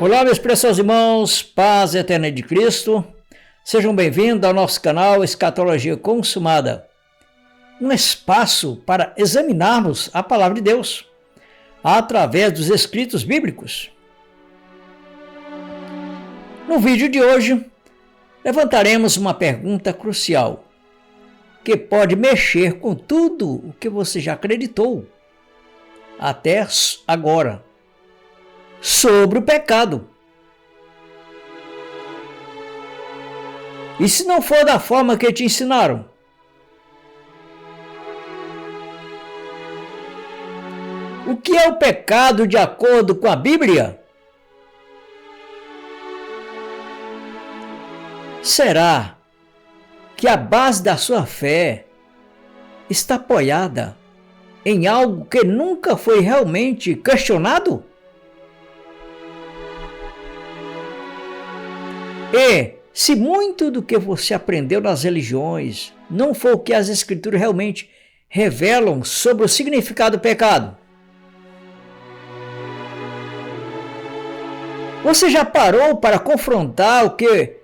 Olá, meus preciosos irmãos, paz eterna de Cristo. Sejam bem-vindos ao nosso canal Escatologia Consumada, um espaço para examinarmos a Palavra de Deus através dos escritos bíblicos. No vídeo de hoje, levantaremos uma pergunta crucial que pode mexer com tudo o que você já acreditou até agora sobre o pecado. E se não for da forma que te ensinaram? O que é o pecado de acordo com a Bíblia? Será que a base da sua fé está apoiada em algo que nunca foi realmente questionado? E se muito do que você aprendeu nas religiões não for o que as Escrituras realmente revelam sobre o significado do pecado, você já parou para confrontar o que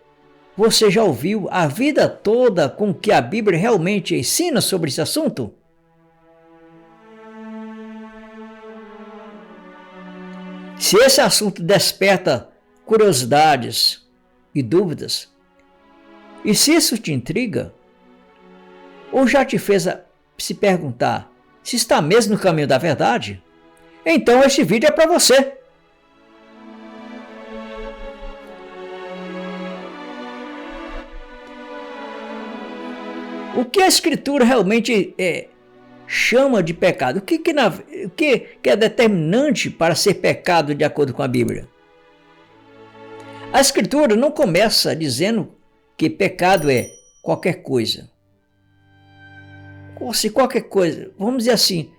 você já ouviu a vida toda com o que a Bíblia realmente ensina sobre esse assunto? Se esse assunto desperta curiosidades e dúvidas, e se isso te intriga, ou já te fez se perguntar se está mesmo no caminho da verdade, então este vídeo é para você. O que a Escritura realmente chama de pecado? O que é determinante para ser pecado de acordo com a Bíblia? A Escritura não começa dizendo que pecado é qualquer coisa. Ou se qualquer coisa, vamos dizer assim,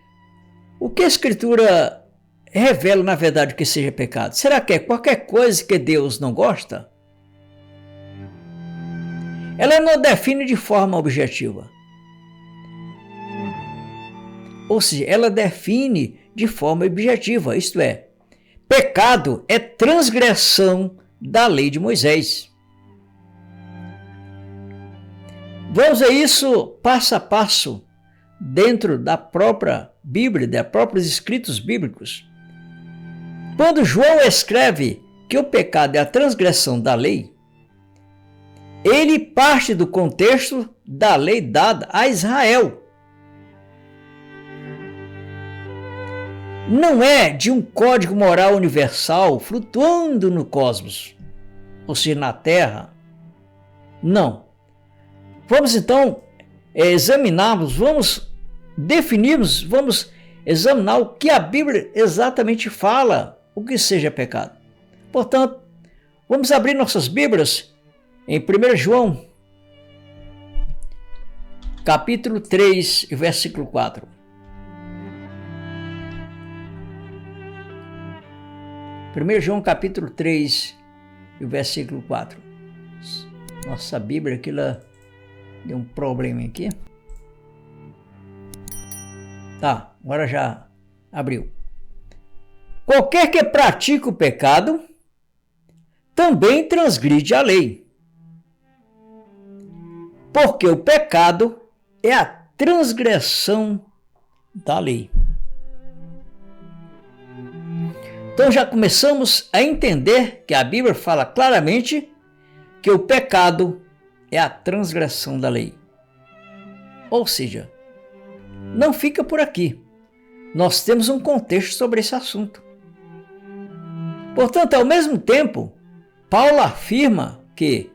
o que a Escritura revela na verdade que seja pecado? Será que é qualquer coisa que Deus não gosta? Ela não define de forma objetiva. Ou seja, ela define de forma objetiva, isto é, pecado é transgressão da lei de Moisés. Vamos ver isso passo a passo dentro da própria Bíblia, dos próprios escritos bíblicos. Quando João escreve que o pecado é a transgressão da lei, ele parte do contexto da lei dada a Israel. Não é de um código moral universal flutuando no cosmos, ou seja, na Terra. Não. Vamos então examinarmos, vamos examinar o que a Bíblia exatamente fala, o que seja pecado. Portanto, vamos abrir nossas Bíblias em 1 João, capítulo 3, versículo 4. 1 João capítulo 3, versículo 4. Nossa Bíblia aqui deu um problema aqui. Tá, agora já abriu. Qualquer que pratique o pecado também transgride a lei. Porque o pecado é a transgressão da lei. Então já começamos a entender que a Bíblia fala claramente que o pecado é a transgressão da lei. Ou seja, não fica por aqui. Nós temos um contexto sobre esse assunto. Portanto, ao mesmo tempo, Paulo afirma que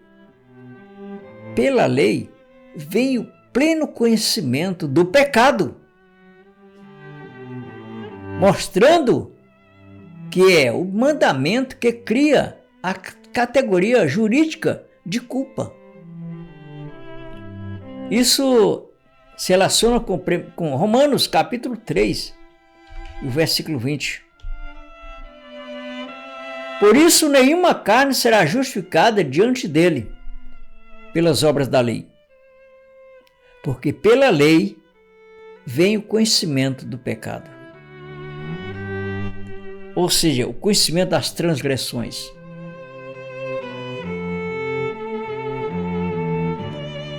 pela lei vem o pleno conhecimento do pecado, mostrando que é o mandamento que cria a categoria jurídica de culpa. Isso se relaciona com Romanos capítulo 3, versículo 20. Por isso nenhuma carne será justificada diante dele pelas obras da lei, porque pela lei vem o conhecimento do pecado. ou seja, o conhecimento das transgressões.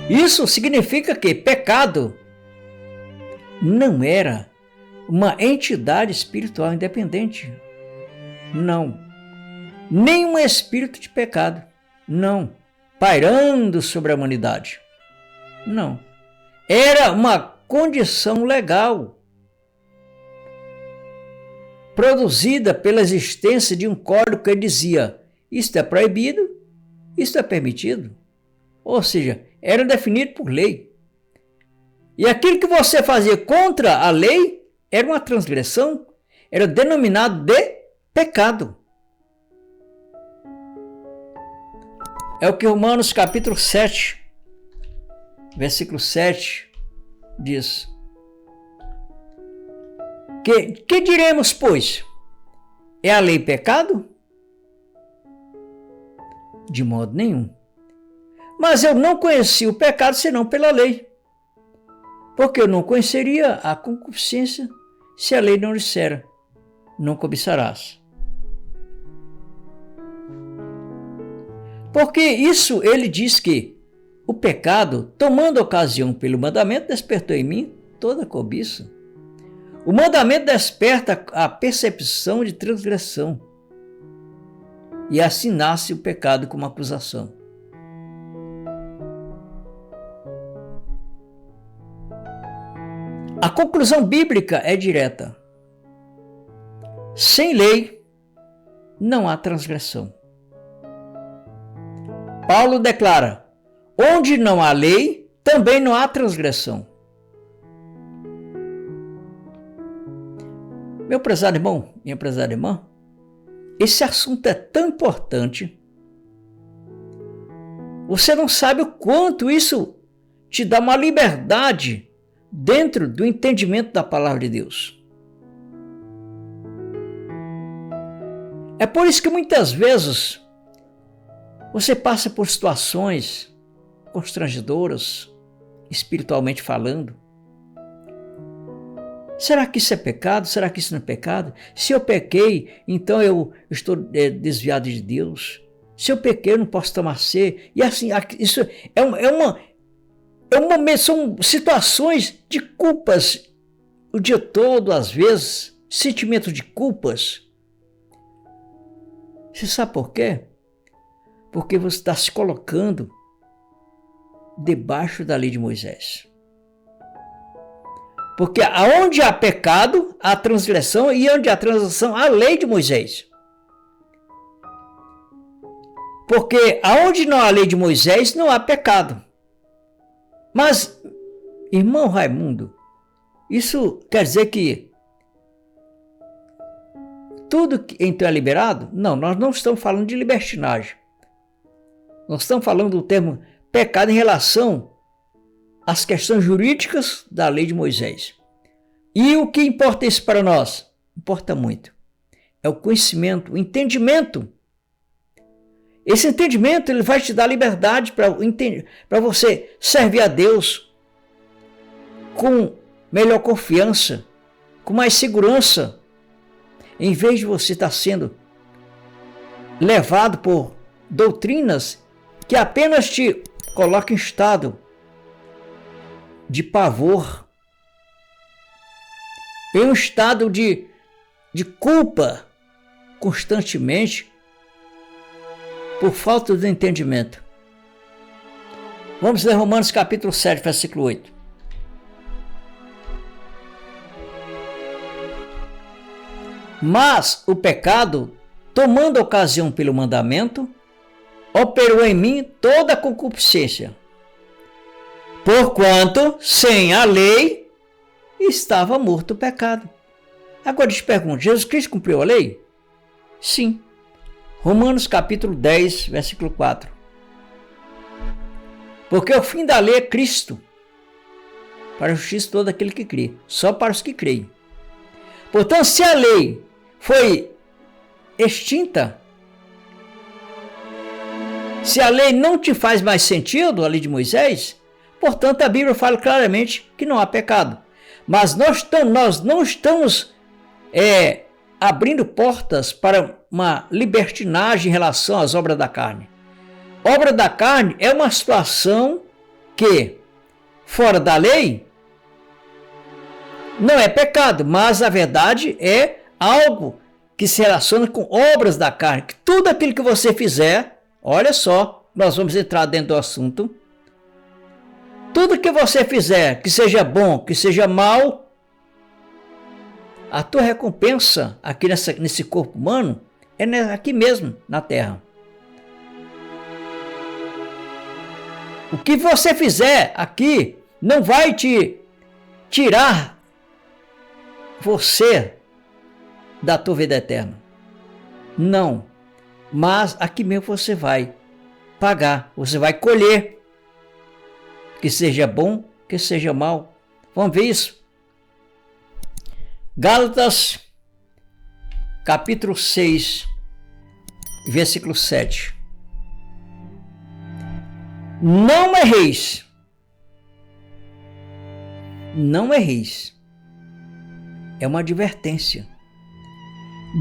Isso significa que pecado não era uma entidade espiritual independente. Não. Nem um espírito de pecado. Não. Pairando sobre a humanidade. Não. Era uma condição legal, produzida pela existência de um código que dizia: isto é proibido, isto é permitido. Ou seja, era definido por lei. E aquilo que você fazia contra a lei era uma transgressão, era denominado de pecado. É o que Romanos capítulo 7, versículo 7 diz. Que diremos, pois? É a lei pecado? De modo nenhum. Mas eu não conheci o pecado senão pela lei, porque eu não conheceria a concupiscência se a lei não dissera: não cobiçarás. Porque isso ele diz que o pecado, tomando ocasião pelo mandamento, despertou em mim toda cobiça. O mandamento desperta a percepção de transgressão, e assim nasce o pecado como acusação. A conclusão bíblica é direta. Sem lei, não há transgressão. Paulo declara: onde não há lei, também não há transgressão. Meu prezado irmão, minha prezada irmã, esse assunto é tão importante. Você não sabe o quanto isso te dá uma liberdade dentro do entendimento da palavra de Deus. É por isso que muitas vezes você passa por situações constrangedoras, espiritualmente falando. Será que isso é pecado? Será que isso não é pecado? Se eu pequei, então eu estou desviado de Deus. Se eu pequei, eu não posso tomar ceia. E assim, isso são situações de culpas o dia todo, às vezes, sentimentos de culpas. Você sabe por quê? Porque você está se colocando debaixo da lei de Moisés. Porque aonde há pecado, há transgressão, e onde há transgressão, há lei de Moisés. Porque aonde não há lei de Moisés, não há pecado. Mas, irmão Raimundo, isso quer dizer que tudo então é liberado? Não, nós não estamos falando de libertinagem. Nós estamos falando do termo pecado em relação às questões jurídicas da lei de Moisés. E o que importa isso para nós? Importa muito. É o conhecimento, o entendimento. Esse entendimento ele vai te dar liberdade para você servir a Deus com melhor confiança, com mais segurança, em vez de você estar sendo levado por doutrinas que apenas te colocam em estado de pavor, em um estado de culpa constantemente por falta de entendimento. Vamos ler Romanos capítulo 7, versículo 8. Mas o pecado, tomando ocasião pelo mandamento, operou em mim toda a concupiscência, porquanto sem a lei estava morto o pecado. Agora eu te pergunto, Jesus Cristo cumpriu a lei? Sim. Romanos capítulo 10, versículo 4. Porque o fim da lei é Cristo, para a justiça de todo aquele que crê, só para os que creem. Portanto, se a lei foi extinta, se a lei não te faz mais sentido, a lei de Moisés, portanto a Bíblia fala claramente que não há pecado. Mas nós não estamos abrindo portas para uma libertinagem em relação às obras da carne. Obra da carne é uma situação que, fora da lei, não é pecado, mas a verdade é algo que se relaciona com obras da carne. Que tudo aquilo que você fizer, olha só, nós vamos entrar dentro do assunto. Tudo que você fizer, que seja bom, que seja mal, a tua recompensa aqui nesse corpo humano é aqui mesmo, na terra. O que você fizer aqui não vai te tirar você da tua vida eterna. Não. Mas aqui mesmo você vai pagar, você vai colher. Que seja bom, que seja mal. Vamos ver isso? Gálatas, capítulo 6, versículo 7. Não erreis. Não erreis. É uma advertência.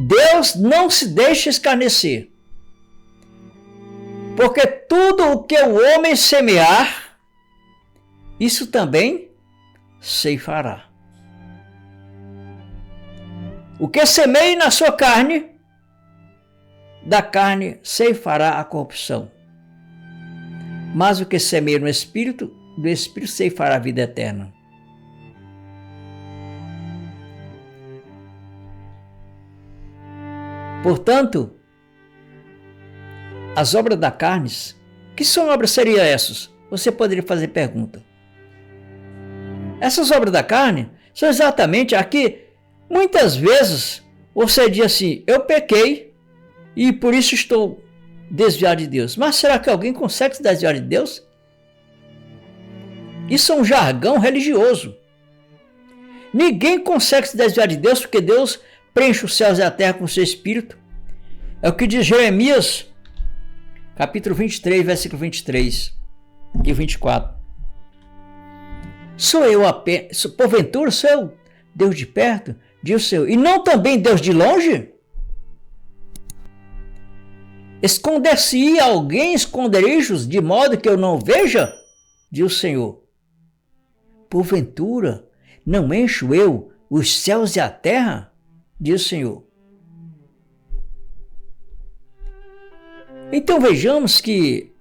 Deus não se deixa escarnecer. Porque tudo o que o homem semear, isso também ceifará. O que semeie na sua carne, da carne ceifará a corrupção. Mas o que semeia no Espírito, do Espírito ceifará a vida eterna. Portanto, as obras da carne, que são obras seriam essas? Você poderia fazer pergunta. Essas obras da carne são exatamente aqui. Muitas vezes você diz assim, eu pequei e por isso estou desviado de Deus. Mas será que alguém consegue se desviar de Deus? Isso é um jargão religioso. Ninguém consegue se desviar de Deus porque Deus preenche os céus e a terra com o seu Espírito. É o que diz Jeremias, capítulo 23, versículo 23 e 24. Sou eu apenas, porventura sou eu Deus de perto, diz o Senhor, e não também Deus de longe? Esconder-se alguém esconderijos de modo que eu não veja? Diz o Senhor. Porventura não encho eu os céus e a terra? Diz o Senhor. Então vejamos que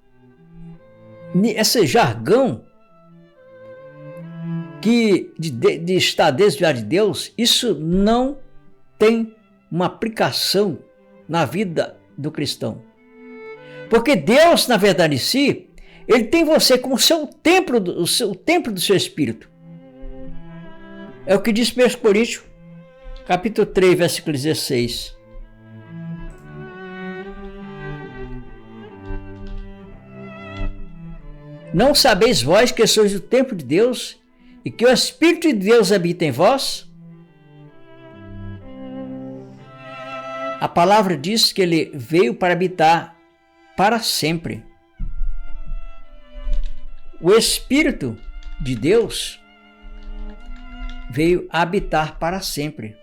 esse jargão que de estar desviado de Deus, isso não tem uma aplicação na vida do cristão. Porque Deus, na verdade em si, Ele tem você como o templo do seu Espírito. É o que diz 1 Coríntios, capítulo 3, versículo 16. Não sabeis vós que sois o templo de Deus e que o Espírito de Deus habita em vós? A palavra diz que ele veio para habitar para sempre. O Espírito de Deus veio habitar para sempre.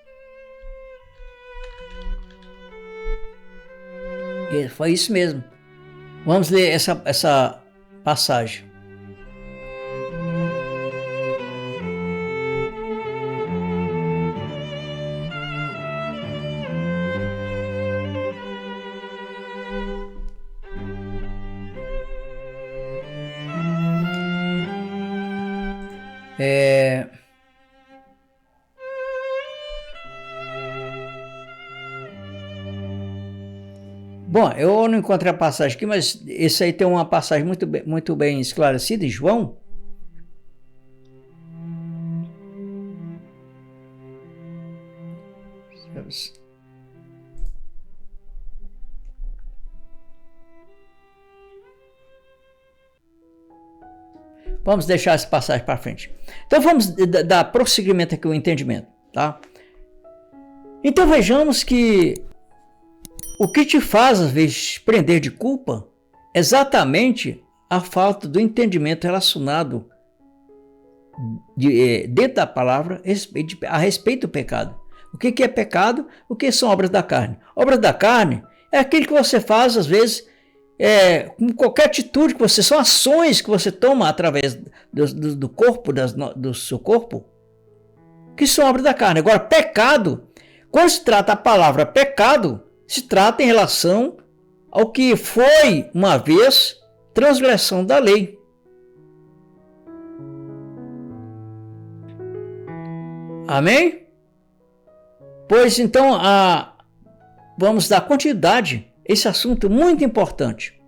E foi isso mesmo. Vamos ler essa passagem. Bom, eu não encontrei a passagem aqui, mas esse aí tem uma passagem muito bem esclarecida em João. Vamos deixar essa passagem para frente. Então vamos dar prosseguimento aqui ao entendimento, tá? Então vejamos que o que te faz, às vezes, prender de culpa é exatamente a falta do entendimento relacionado dentro da palavra a respeito do pecado. O que é pecado? O que são obras da carne? Obras da carne é aquilo que você faz, às vezes, com qualquer atitude que você... São ações que você toma através do corpo, do seu corpo, que são obras da carne. Agora, pecado, quando se trata a palavra pecado, se trata em relação ao que foi, uma vez, transgressão da lei. Amém? Pois então, vamos dar continuidade a esse assunto muito importante.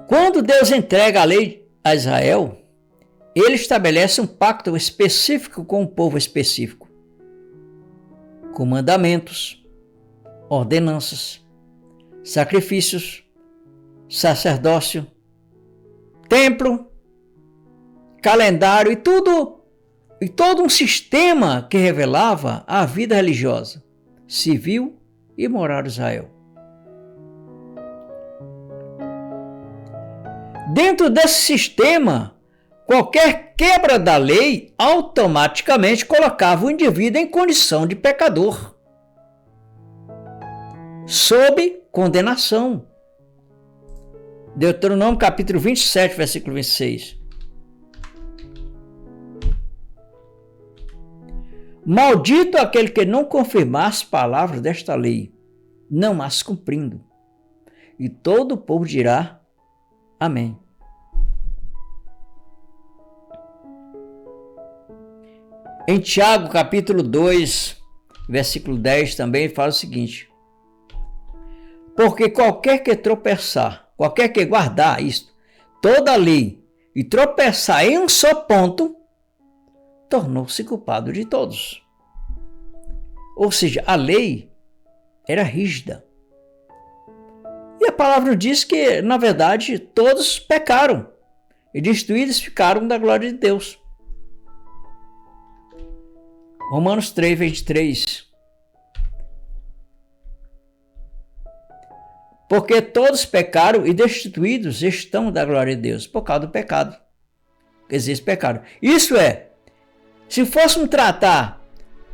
Quando Deus entrega a lei a Israel, ele estabelece um pacto específico com um povo específico, com mandamentos, ordenanças, sacrifícios, sacerdócio, templo, calendário e todo um sistema que revelava a vida religiosa, civil e moral de Israel. Dentro desse sistema, qualquer quebra da lei automaticamente colocava o indivíduo em condição de pecador, sob condenação. Deuteronômio capítulo 27, versículo 26. Maldito aquele que não confirmar as palavras desta lei, não as cumprindo. E todo o povo dirá, amém. Em Tiago, capítulo 2, versículo 10, também fala o seguinte: porque qualquer que tropeçar, qualquer que guardar isto, toda a lei, e tropeçar em um só ponto, tornou-se culpado de todos. Ou seja, a lei era rígida. E a palavra diz que, na verdade, todos pecaram e destruídos ficaram da glória de Deus. Romanos 3, 23. Porque todos pecaram e destituídos estão da glória de Deus, por causa do pecado. Existe pecado. Isso é, se fôssemos tratar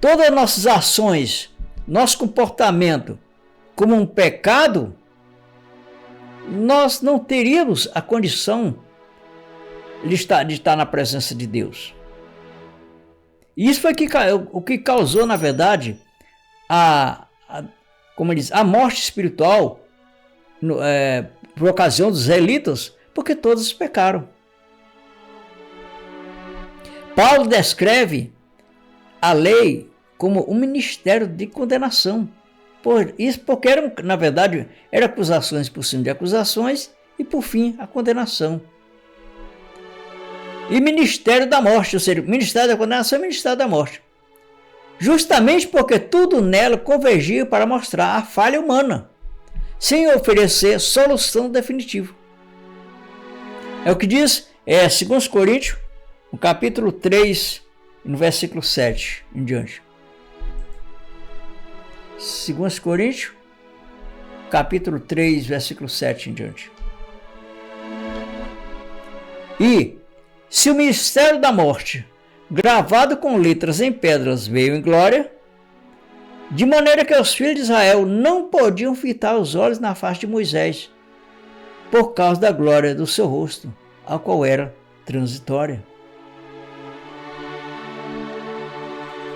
todas as nossas ações, nosso comportamento como um pecado, nós não teríamos a condição de estar na presença de Deus. E isso foi o que causou, na verdade, como diz, a morte espiritual por ocasião dos israelitas, porque todos pecaram. Paulo descreve a lei como um ministério de condenação. Porque na verdade, eram acusações por cima de acusações e, por fim, a condenação. E ministério da morte, ou seja, ministério da condenação e ministério da morte. Justamente porque tudo nela convergia para mostrar a falha humana, sem oferecer solução definitiva. É o que diz 2 Coríntios, no capítulo 3, no versículo 7 em diante. 2 Coríntios, capítulo 3, versículo 7 em diante. E se o mistério da morte, gravado com letras em pedras, veio em glória, de maneira que os filhos de Israel não podiam fitar os olhos na face de Moisés, por causa da glória do seu rosto, a qual era transitória.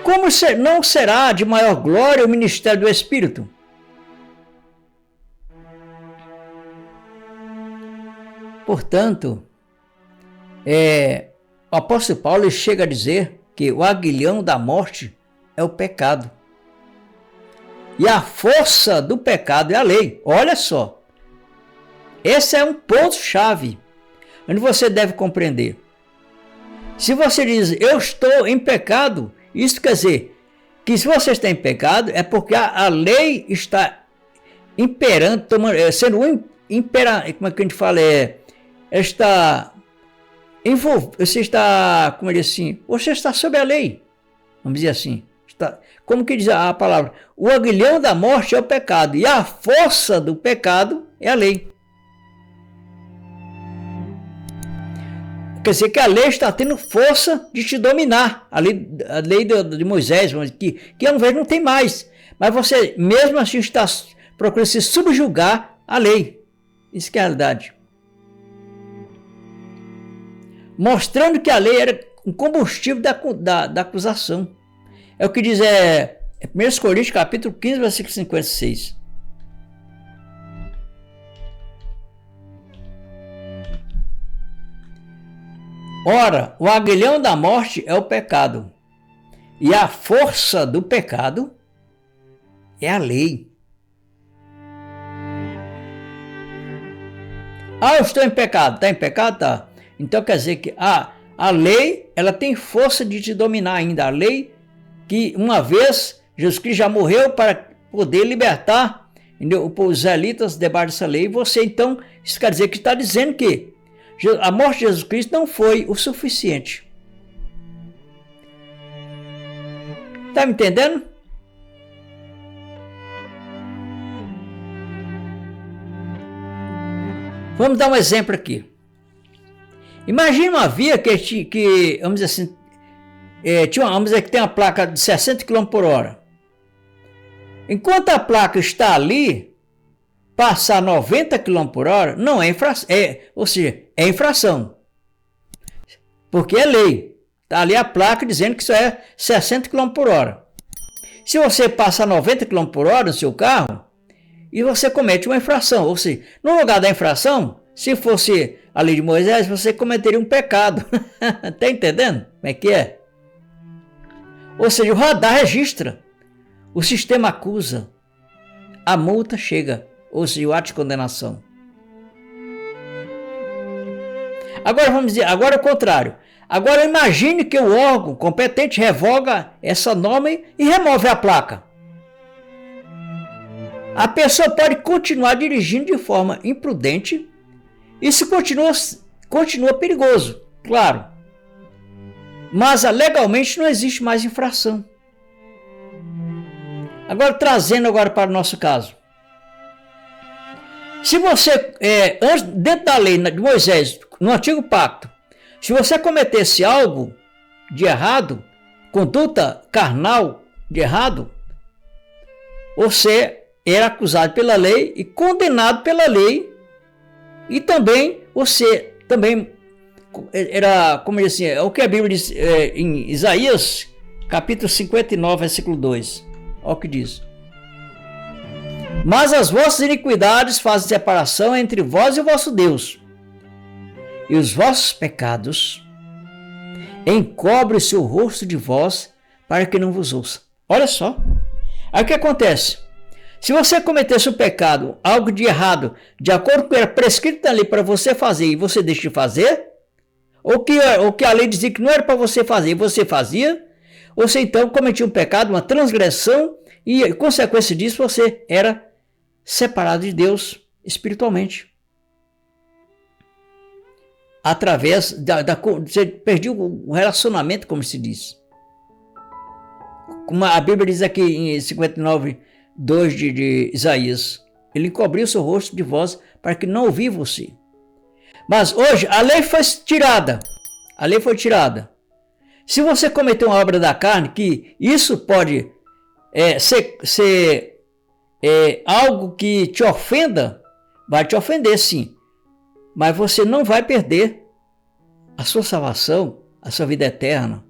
Como não será de maior glória o ministério do Espírito? Portanto, o apóstolo Paulo chega a dizer que o aguilhão da morte é o pecado. E a força do pecado é a lei. Olha só. Esse é um ponto-chave, onde você deve compreender. Se você diz, eu estou em pecado, isso quer dizer que se você está em pecado, é porque a lei está imperando, sendo imperante, como é que a gente fala? Está envolvido, você está, como ele diz assim, você está sob a lei, vamos dizer assim. Como que diz a palavra? O aguilhão da morte é o pecado, e a força do pecado é a lei. Quer dizer que a lei está tendo força de te dominar. A lei de Moisés, que uma vez não tem mais. Mas você mesmo assim está procurando se subjugar à lei. Isso que é a realidade. Mostrando que a lei era um combustível da acusação. É o que diz 1 Coríntios capítulo 15, versículo 56. Ora, o aguilhão da morte é o pecado, e a força do pecado é a lei. Eu estou em pecado. Está em pecado? Tá. Então quer dizer que a lei, ela tem força de te dominar ainda. A lei que uma vez Jesus Cristo já morreu para poder libertar, entendeu, os israelitas debaixo dessa lei. E você então, isso quer dizer que está dizendo que a morte de Jesus Cristo não foi o suficiente. Está me entendendo? Vamos dar um exemplo aqui. Imagina uma via que vamos dizer assim, vamos dizer que tem uma placa de 60 km por hora. Enquanto a placa está ali, passar 90 km por hora não é infração, ou seja, é infração. Porque é lei. Está ali a placa dizendo que isso é 60 km por hora. Se você passa 90 km por hora no seu carro, e você comete uma infração, ou seja, no lugar da infração, se fosse a lei de Moisés, você cometeria um pecado. Está entendendo como é que é? Ou seja, o radar registra, o sistema acusa, a multa chega, ou seja, o ato de condenação. Agora vamos dizer, agora é o contrário. Agora imagine que o órgão competente revoga essa norma e remove a placa. A pessoa pode continuar dirigindo de forma imprudente. Isso continua perigoso, claro. Mas legalmente não existe mais infração. Agora trazendo para o nosso caso. Se você, dentro da lei de Moisés, no antigo pacto, se você cometesse algo de errado, conduta carnal de errado, você era acusado pela lei e condenado pela lei, e também você era, como diz assim, é o que a Bíblia diz em Isaías, capítulo 59, versículo 2. Olha o que diz. Mas as vossas iniquidades fazem separação entre vós e o vosso Deus, e os vossos pecados encobrem o seu rosto de vós, para que não vos ouça. Olha só. Aí o que acontece? Se você cometesse um pecado, algo de errado, de acordo com o que era prescrito ali para você fazer e você deixa de fazer, ou que a lei dizia que não era para você fazer e você fazia, você então cometia um pecado, uma transgressão, e consequência disso você era separado de Deus espiritualmente. Através você perdeu o relacionamento, como se diz. Como a Bíblia diz aqui em 59, 2 de Isaías, ele encobriu o seu rosto de vós para que não ouvir você. Mas hoje a lei foi tirada. A lei foi tirada. Se você cometer uma obra da carne, que isso pode ser algo que te ofenda, vai te ofender sim. Mas você não vai perder a sua salvação, a sua vida eterna.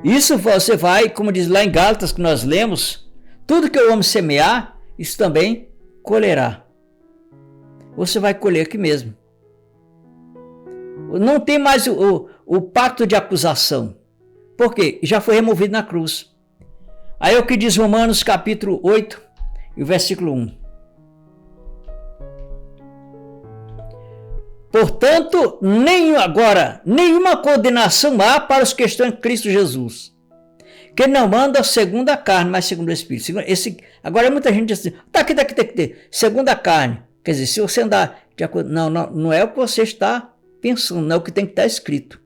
Isso você vai, como diz lá em Gálatas que nós lemos, tudo que o homem semear, isso também colherá. Você vai colher aqui mesmo. Não tem mais o pacto de acusação. Por quê? Já foi removido na cruz. Aí é o que diz Romanos capítulo 8 e o versículo 1. Portanto, nenhuma condenação há para os que estão em Cristo Jesus, que não anda segundo a carne, mas segundo o Espírito. Agora muita gente diz assim, tá aqui, segundo a carne. Quer dizer, se você andar de acordo... Não é o que você está pensando, não é o que tem que estar escrito.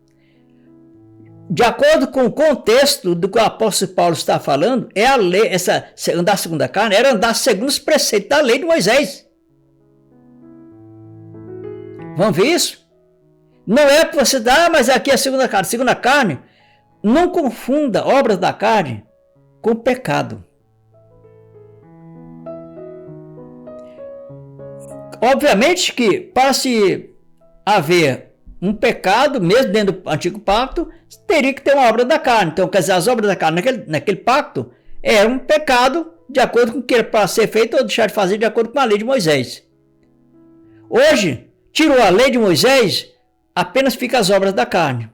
De acordo com o contexto do que o apóstolo Paulo está falando, é a lei, andar segundo a carne, era andar segundo os preceitos da lei de Moisés. Vamos ver isso? Não é que você dá, mas aqui é a segunda carne. Segunda carne, não confunda obras da carne com pecado. Obviamente que para se haver um pecado, mesmo dentro do antigo pacto, teria que ter uma obra da carne. Então, quer dizer, as obras da carne naquele pacto era um pecado de acordo com o que era para ser feito ou deixar de fazer de acordo com a lei de Moisés. Hoje, tirou a lei de Moisés, apenas fica as obras da carne.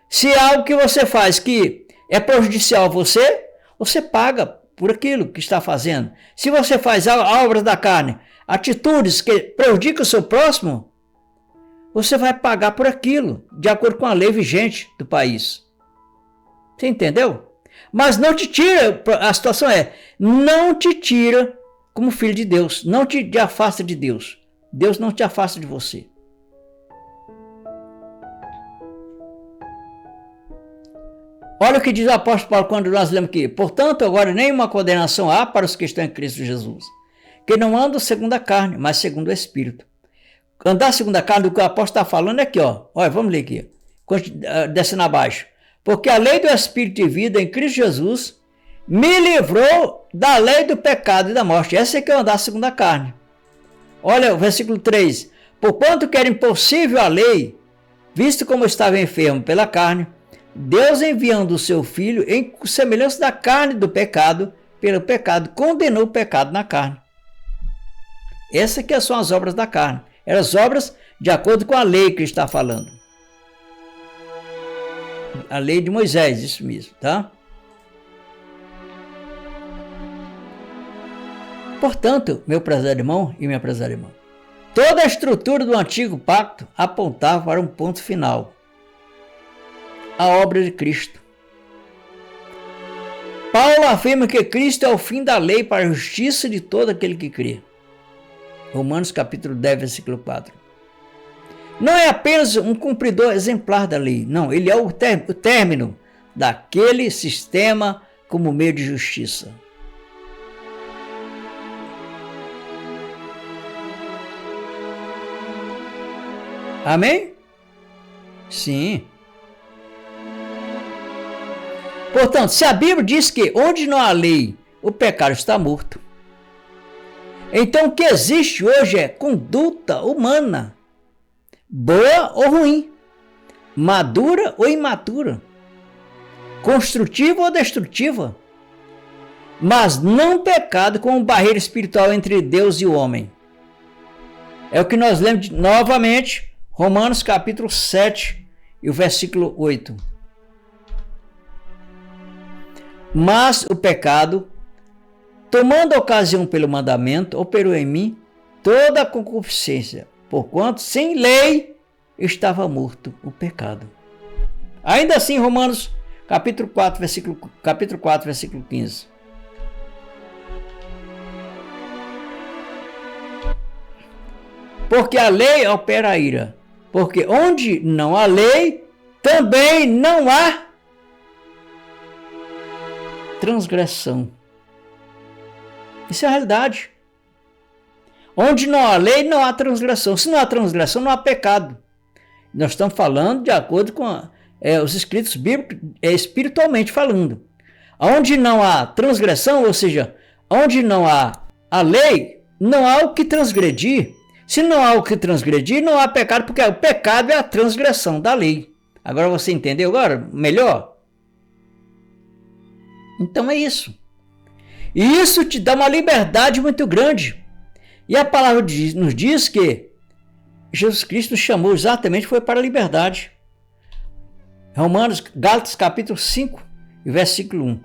Se é algo que você faz que é prejudicial a você, você paga por aquilo que está fazendo. Se você faz obras da carne, atitudes que prejudicam o seu próximo, você vai pagar por aquilo, de acordo com a lei vigente do país. Você entendeu? Mas não te tira, a situação é, não te tira como filho de Deus, não te afasta de Deus. Deus não te afasta de você. Olha o que diz o apóstolo Paulo quando nós lemos aqui. Portanto, agora nenhuma condenação há para os que estão em Cristo Jesus, que não andam segundo a carne, mas segundo o Espírito. Andar segundo a carne, do que o apóstolo está falando é aqui, ó. Olha, vamos ler aqui. Descendo abaixo. Porque a lei do Espírito de vida em Cristo Jesus me livrou da lei do pecado e da morte. Essa é que é andar segundo a carne. Olha o versículo 3. Porquanto que era impossível a lei, visto como estava enfermo pela carne, Deus, enviando o seu Filho em semelhança da carne do pecado, pelo pecado, condenou o pecado na carne. Essas que são as obras da carne. Eram as obras de acordo com a lei que ele está falando. A lei de Moisés, isso mesmo, tá? Portanto, meu prezado irmão e minha prezada irmã, toda a estrutura do antigo pacto apontava para um ponto final. A obra de Cristo. Paulo afirma que Cristo é o fim da lei para a justiça de todo aquele que crê. Romanos capítulo 10, versículo 4. Não é apenas um cumpridor exemplar da lei, não, ele é o término daquele sistema como meio de justiça. Amém? Sim. Portanto, se a Bíblia diz que onde não há lei, o pecado está morto, então o que existe hoje é conduta humana, boa ou ruim, madura ou imatura, construtiva ou destrutiva, mas não pecado como barreira espiritual entre Deus e o homem. É o que nós lemos novamente, Romanos capítulo 7 e o versículo 8. Mas o pecado, tomando ocasião pelo mandamento, operou em mim toda a concupiscência, porquanto sem lei estava morto o pecado. Ainda assim, Romanos capítulo 4, versículo 15. Porque a lei opera a ira, porque onde não há lei, também não há transgressão. Isso é a realidade. Onde não há lei, não há transgressão. Se não há transgressão, não há pecado. Nós estamos falando de acordo com os escritos bíblicos, espiritualmente falando. Onde não há transgressão, ou seja, onde não há a lei, não há o que transgredir. Se não há o que transgredir, não há pecado, porque o pecado é a transgressão da lei. Agora você entendeu agora melhor? Então é isso. E isso te dá uma liberdade muito grande. E a palavra nos diz que Jesus Cristo chamou exatamente foi para a liberdade. Gálatas capítulo 5, versículo 1.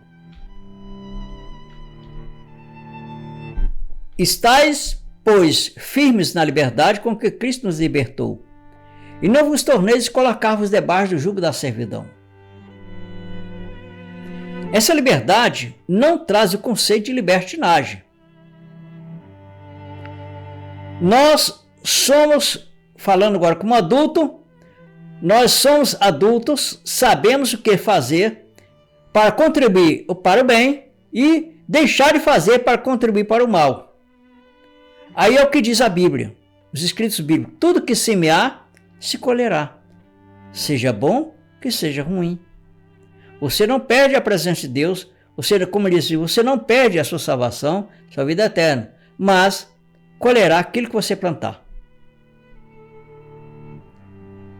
Estais, pois, firmes na liberdade com que Cristo nos libertou, e não vos torneis colocar-vos debaixo do jugo da servidão. Essa liberdade não traz o conceito de libertinagem. Nós somos, falando agora como adulto, nós somos adultos, sabemos o que fazer para contribuir para o bem e deixar de fazer para contribuir para o mal. Aí é o que diz a Bíblia, os escritos bíblicos: tudo que semear, se colherá. seja bom, que seja ruim. Você não perde a presença de Deus, você, como eu disse, você não perde a sua salvação, sua vida eterna, mas colherá aquilo que você plantar.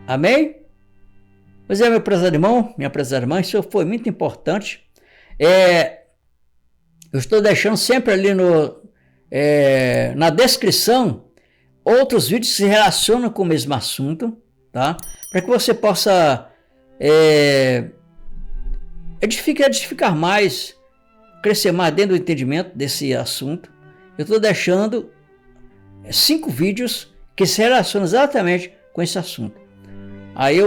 Amém? Pois é, meu prezado irmão, minha prezada irmã, isso foi muito importante. Eu estou deixando sempre ali na descrição outros vídeos que se relacionam com o mesmo assunto, tá? Para que você possa edificar mais, crescer mais dentro do entendimento desse assunto. Eu estou deixando 5 vídeos que se relacionam exatamente com esse assunto. Aí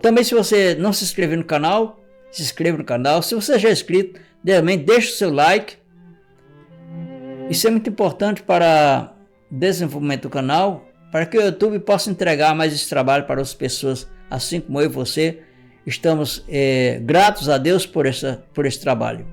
também, se você não se inscreveu no canal, se inscreva no canal. Se você já é inscrito, também deixe o seu like. Isso é muito importante para o desenvolvimento do canal, para que o YouTube possa entregar mais esse trabalho para as pessoas, assim como eu e você. Estamos gratos a Deus por esse trabalho.